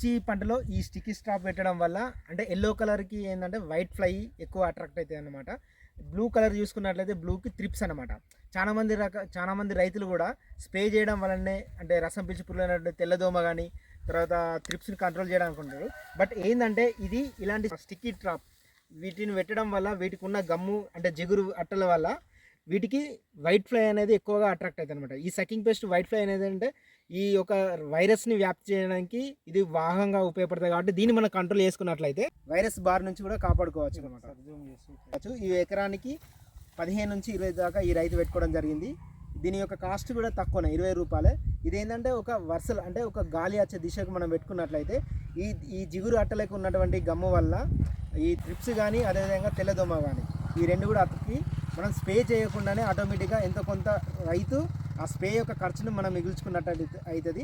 మిర్చి పంటలో ఈ స్టిక్కీ స్టాప్ పెట్టడం వల్ల అంటే ఎల్లో కలర్కి ఏంటంటే వైట్ ఫ్లై ఎక్కువ అట్రాక్ట్ అవుతాయి అన్నమాట. బ్లూ కలర్ చూసుకున్నట్లయితే బ్లూకి త్రిప్స్ అనమాట. చాలామంది రైతులు కూడా స్ప్రే చేయడం వల్లనే అంటే రసం పీల్చి పురుగు తెల్లదోమ కానీ తర్వాత త్రిప్స్ని కంట్రోల్ చేయడానికి ఉంటారు. బట్ ఏంటంటే ఇది ఇలాంటి స్టిక్కీ ట్రాప్ వీటిని పెట్టడం వల్ల వీటికి ఉన్న గమ్ము అంటే జిగురు అట్టల వల్ల వీటికి వైట్ ఫ్లై అనేది ఎక్కువగా అట్రాక్ట్ అవుతుంది అనమాట. ఈ సకింగ్ పెస్ట్ వైట్ ఫ్లై అనేది అంటే ఈ యొక్క వైరస్ని వ్యాప్తి చేయడానికి ఇది వాహనంగా ఉపయోగపడుతుంది. కాబట్టి దీన్ని మనం కంట్రోల్ చేసుకున్నట్లయితే వైరస్ బార్ నుంచి కూడా కాపాడుకోవచ్చు అనమాట. ఈ ఎకరానికి 15 నుంచి 20 దాకా ఈ రైతు పెట్టుకోవడం జరిగింది. దీని యొక్క కాస్ట్ కూడా తక్కువనే, 20 రూపాయలే. ఇదేంటంటే ఒక వరుసలు అంటే ఒక గాలి వచ్చే దిశకు మనం పెట్టుకున్నట్లయితే ఈ జిగురు అట్టలకు ఉన్నటువంటి గమ్ము వల్ల ఈ ట్రిప్స్ కానీ అదేవిధంగా తెల్లదోమ కానీ ఈ రెండు కూడా అతకి మనం స్ప్రే చేయకుండానే ఆటోమేటిక్గా ఎంతో కొంత రైతు ఆ స్ప్రే యొక్క ఖర్చును మనం మిగుల్చుకున్నట్టు అవుతుంది.